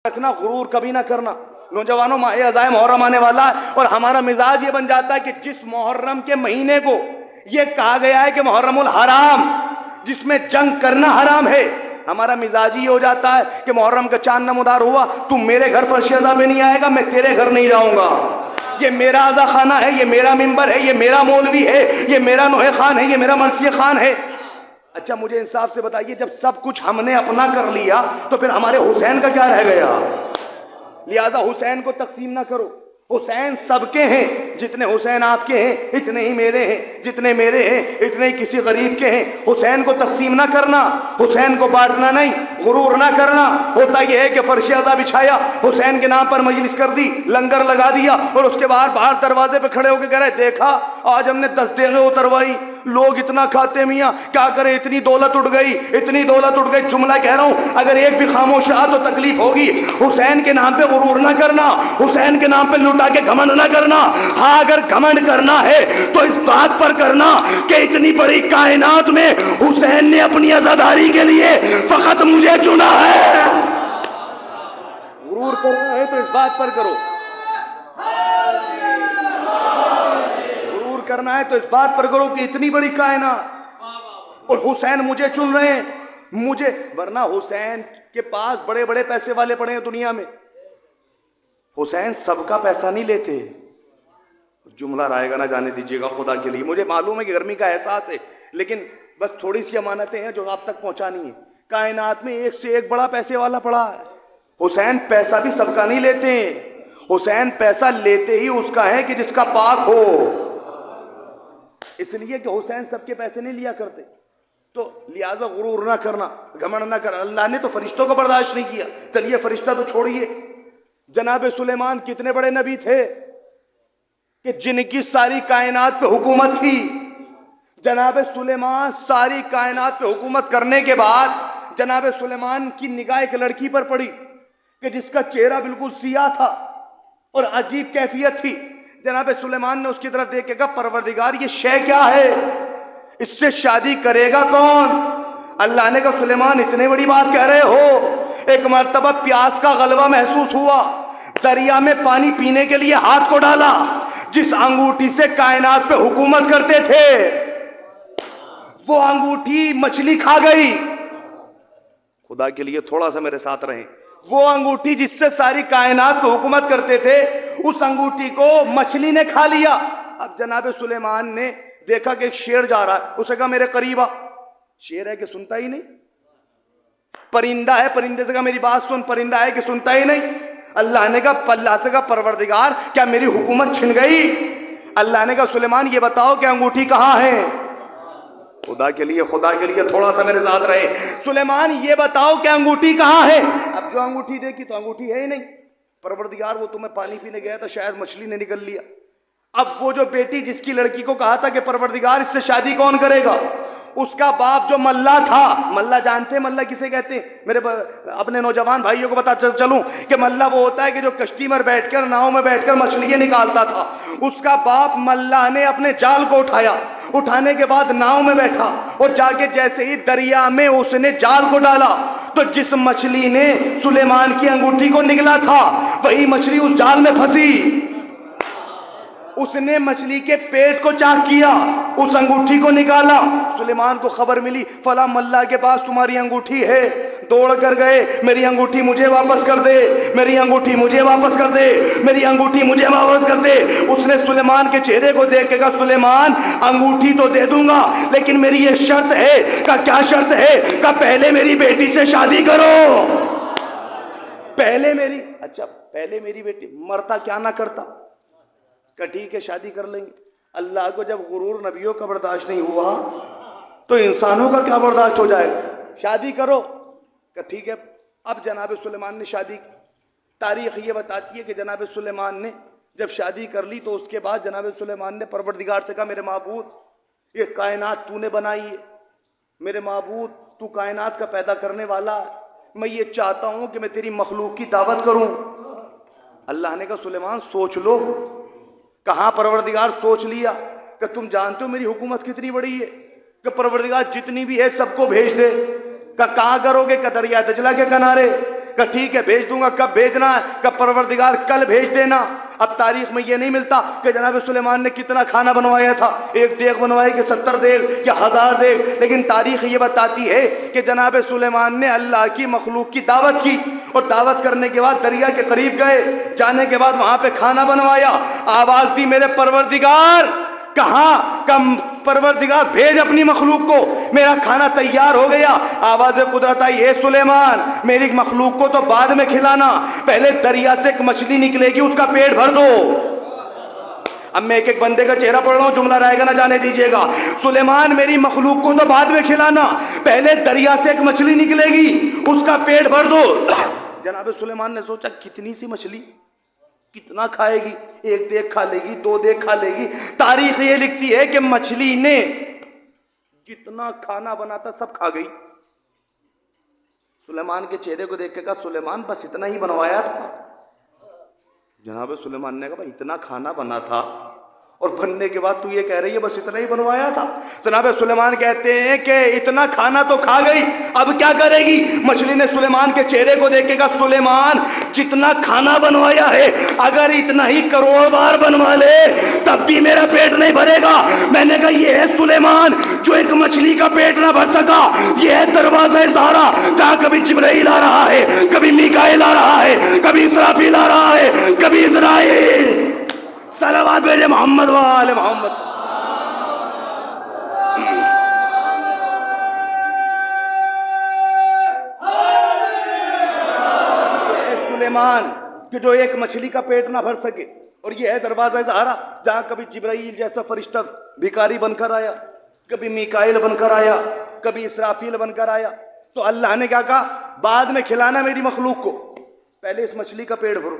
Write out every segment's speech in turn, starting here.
رکھنا، غرور کبھی نہ کرنا۔ نوجوانوں، ماہ عزائے محرم آنے والا ہے اور ہمارا مزاج یہ بن جاتا ہے کہ جس محرم کے مہینے کو یہ کہا گیا ہے کہ محرم الحرام، جس میں جنگ کرنا حرام ہے، ہمارا مزاج یہ ہو جاتا ہے کہ محرم کا چاند نمودار ہوا، تم میرے گھر فرش عزا پہ نہیں آئے گا، میں تیرے گھر نہیں جاؤں گا، یہ میرا عزا خانہ ہے، یہ میرا ممبر ہے، یہ میرا مولوی ہے، یہ میرا نوحہ خان ہے، یہ میرا مرثیہ خان ہے۔ اچھا مجھے انصاف سے بتائیے، جب سب کچھ ہم نے اپنا کر لیا تو پھر ہمارے حسین کا کیا رہ گیا؟ لہٰذا حسین کو تقسیم نہ کرو، حسین سب کے ہیں، جتنے حسین آپ کے ہیں اتنے ہی میرے ہیں، جتنے میرے ہیں اتنے ہی کسی غریب کے ہیں۔ حسین کو تقسیم نہ کرنا، حسین کو بانٹنا نہیں، غرور نہ کرنا۔ ہوتا یہ ہے کہ فرش عزا بچھایا، حسین کے نام پر مجلس کر دی، لنگر لگا دیا اور اس کے باہر دروازے پہ کھڑے ہو کے کہہ رہے دیکھا آج ہم نے 10 دیغیں اتروائی، لوگ اتنا کھاتے میاں، کیا کرے، اتنی دولت اٹھ گئی، اتنی دولت اٹھ گئی۔ جملہ کہہ رہا ہوں، اگر ایک بھی خاموش رہا تو تکلیف ہوگی۔ حسین کے نام پہ غرور نہ کرنا، حسین کے نام پہ لٹا کے گھمنڈ نہ کرنا۔ ہاں اگر گھمنڈ کرنا ہے تو اس بات پر کرنا کہ اتنی بڑی کائنات میں حسین نے اپنی عزاداری کے لیے فقط مجھے چنا ہے۔ غرور کرنا ہے تو اس بات پر کرو، کرنا ہے تو اس بات پر کرو کہ اتنی بڑی کائنات اور حسین مجھے چن رہے ہیں، مجھے، ورنہ حسین کے پاس بڑے بڑے پیسے والے پڑے ہیں دنیا میں، حسین سب کا پیسہ نہیں لیتے۔ جملہ رائے گا نہ جانے دیجیے گا خدا کے لیے، مجھے معلوم ہے کہ گرمی کا احساس ہے، لیکن بس تھوڑی سی امانتیں ہیں جو آپ تک پہنچانی ہے۔ کائنات میں ایک سے ایک بڑا پیسے والا پڑا ہے، حسین پیسہ بھی سب کا نہیں لیتے ہیں، حسین پیسہ لیتے ہی اس کا ہے کہ جس کا پاک ہو، اس لیے کہ حسین سب کے پیسے نہیں لیا کرتے۔ تو لہٰذا غرور نہ کرنا، گھمنڈ نہ کرنا۔ اللہ نے تو فرشتوں کو برداشت نہیں کیا، چلیے فرشتہ تو چھوڑیے، جناب سلیمان کتنے بڑے نبی تھے کہ جن کی ساری کائنات پہ حکومت تھی۔ جناب سلیمان ساری کائنات پہ حکومت کرنے کے بعد جناب سلیمان کی نگاہ ایک لڑکی پر پڑی کہ جس کا چہرہ بالکل سیاہ تھا اور عجیب کیفیت تھی۔ جناب سلیمان نے اس کی طرف دیکھ کے کہا پروردگار یہ شے کیا ہے، اس سے شادی کرے گا کون؟ اللہ نے کہا سلیمان اتنے بڑی بات کہہ رہے ہو۔ ایک مرتبہ پیاس کا غلبہ محسوس ہوا، دریا میں پانی پینے کے لیے ہاتھ کو ڈالا، جس انگوٹھی سے کائنات پہ حکومت کرتے تھے وہ انگوٹھی مچھلی کھا گئی۔ خدا کے لیے تھوڑا سا میرے ساتھ رہیں، وہ انگوٹھی جس سے ساری کائنات پہ حکومت کرتے تھے اس انگوٹھی کو مچھلی نے کھا لیا۔ اب جناب سلیمان نے دیکھا کہ ایک شیر جا رہا ہے، اسے کہا میرے قریب آ۔ شیر ہے کہ سنتا ہی نہیں، پرندہ ہے، پرندے سے کہا میری بات سن، پرندہ ہے کہ سنتا ہی نہیں۔ اللہ نے کہا، اللہ سے کہا پروردگار کیا میری حکومت چھن گئی؟ اللہ نے کہا سلیمان یہ بتاؤ کہ انگوٹھی کہاں ہے؟ خدا کے لیے تھوڑا سا میرے ساتھ رہے۔ سلیمان یہ بتاؤ کہ انگوٹھی کہاں ہے؟ اب جو انگوٹھی دیکھی تو انگوٹھی ہے ہی نہیں۔ پروردگار وہ تمہیں پانی پینے گیا تھا، شاید مچھلی نے نگل لیا۔ اب وہ جو بیٹی جس کی لڑکی کو کہا تھا کہ پروردگار اس سے شادی کون کرے گا، اس کا باپ جو ملا تھا، ملا جانتے ہیں ملا کسے کہتے ہیں؟ میرے اپنے نوجوان بھائیوں کو بتا چلوں کہ ملا وہ ہوتا ہے کہ جو کشتی میں بیٹھ کر، ناؤں میں بیٹھ کر مچھلیاں نکالتا تھا۔ اس کا باپ ملا نے اپنے جال کو اٹھایا، اٹھانے کے بعد ناؤں میں بیٹھا اور جا کے جیسے ہی دریا میں اس نے جال کو ڈالا تو جس مچھلی نے سلیمان کی انگوٹھی کو نگلا تھا وہی مچھلی اس جال میں پھنسی۔ اس نے مچھلی کے پیٹ کو چاک کیا، اس انگوٹھی کو نکالا۔ سلیمان کو خبر ملی فلاں ملا کے پاس تمہاری انگوٹھی ہے، دوڑ کر گئے، میری انگوٹھی مجھے واپس کر دے، میری انگوٹھی مجھے واپس کر دے، میری انگوٹھی مجھے واپس کر دے۔ اس نے سلیمان کے چہرے کو دیکھ کے کہا سلیمان انگوٹھی تو دے دوں گا لیکن میری ایک شرط ہے۔ کہا کیا شرط ہے؟ کہا پہلے میری بیٹی سے شادی کرو۔ پہلے میری، اچھا پہلے میری بیٹی، مرتا کیا نہ کرتا، کہ ٹھیک ہے شادی کر لیں گے۔ اللہ کو جب غرور نبیوں کا برداشت نہیں ہوا تو انسانوں کا کیا برداشت ہو جائے گا؟ شادی کرو، کہ ٹھیک ہے۔ اب جناب سلیمان نے شادی کی۔ تاریخ یہ بتاتی ہے کہ جناب سلیمان نے جب شادی کر لی تو اس کے بعد جناب سلیمان نے پروردگار سے کہا میرے معبود یہ کائنات تو نے بنائی ہے، میرے معبود تو کائنات کا پیدا کرنے والا ہے، میں یہ چاہتا ہوں کہ میں تیری مخلوق کی دعوت کروں۔ اللہ نے کہا سلیمان سوچ لو۔ کہاں پروردگار سوچ لیا کہ تم جانتے ہو میری حکومت کتنی بڑی ہے، کہ پروردگار جتنی بھی ہے سب کو بھیج دے۔ کہ کہاں کرو گے؟ کہ دریا دجلہ کے کنارے۔ کہ ٹھیک ہے بھیج دوں گا، کب بھیجنا ہے؟ کہ پروردگار کل بھیج دینا۔ اب تاریخ میں یہ نہیں ملتا کہ جناب سلیمان نے کتنا کھانا بنوایا تھا، ایک دیگ بنوائی کہ 70 دیگ یا 1000 دیگ، لیکن تاریخ یہ بتاتی ہے کہ جناب سلیمان نے اللہ کی مخلوق کی دعوت کی، اور دعوت کرنے کے بعد دریا کے قریب گئے، جانے کے بعد وہاں پہ کھانا بنوایا، آواز دی میرے پروردگار کہاں؟ کم پروردگار بھیج اپنی مخلوق کو، میرا کھانا تیار ہو گیا۔ آواز قدرت آئی، اے سلیمان میری مخلوق کو تو بعد میں کھلانا، پہلے دریا سے ایک مچھلی نکلے گی اس کا پیٹ بھر دو۔ اب میں ایک ایک بندے کا چہرہ پڑھ رہا ہوں، جملہ رہے گا نہ جانے دیجیے گا۔ سلیمان میری مخلوق کو تو بعد میں کھلانا، پہلے دریا سے ایک مچھلی نکلے گی اس کا پیٹ بھر دو۔ جناب سلیمان نے سوچا کتنی سی مچھلی، کتنا کھائے گی؟ ایک دیگ کھا لے گی، 2 دیگ کھا لے گی۔ تاریخ یہ لکھتی ہے کہ مچھلی نے جتنا کھانا بنا تھا سب کھا گئی۔ سلیمان کے چہرے کو دیکھ کے کہا سلیمان بس اتنا ہی بنوایا تھا؟ جناب سلیمان نے کہا بھائی اتنا کھانا بنا تھا اور بننے کے بعد تو یہ کہہ رہی ہے بس اتنا ہی بنوایا تھا؟ جناب سلیمان کہتے ہیں کہ اتنا کھانا تو کھا گئی، اب کیا کرے گی؟ مچھلی نے سلیمان کے چہرے کو دیکھ کے کہا سلیمان جتنا کھانا بنوایا ہے اگر اتنا ہی کروڑ بار بنوا لے تب بھی میرا پیٹ نہیں بھرے گا۔ میں نے کہا یہ ہے سلیمان جو ایک مچھلی کا پیٹ نہ بھر سکا، یہ ہے دروازہ زہرا جہاں کبھی جبرائیل آ رہا ہے، کبھی میکائیل آ رہا ہے، کبھی اسرافیل آ رہا ہے، کبھی اسرائیل۔ صلوات بھیجے محمد وآل محمد۔ سلیمان کہ جو ایک مچھلی کا پیٹ نہ بھر سکے، اور یہ ہے دروازہ زہرا جہاں کبھی جبرائیل جیسا فرشتہ بھکاری بن کر آیا، کبھی میکائیل بن کر آیا، کبھی اسرافیل بن کر آیا۔ تو اللہ نے کیا کہا؟ بعد میں کھلانا میری مخلوق کو، پہلے اس مچھلی کا پیٹ بھرو۔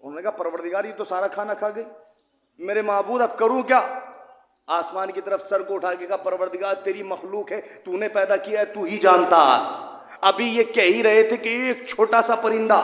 انہوں نے کہا پروردگار یہ تو سارا کھانا کھا گئی، میرے معبود اب کروں کیا؟ آسمان کی طرف سر کو اٹھا کے کہا پروردگار تیری مخلوق ہے، تو نے پیدا کیا ہے، تو ہی جانتا۔ ابھی یہ کہہ ہی رہے تھے کہ ایک چھوٹا سا پرندہ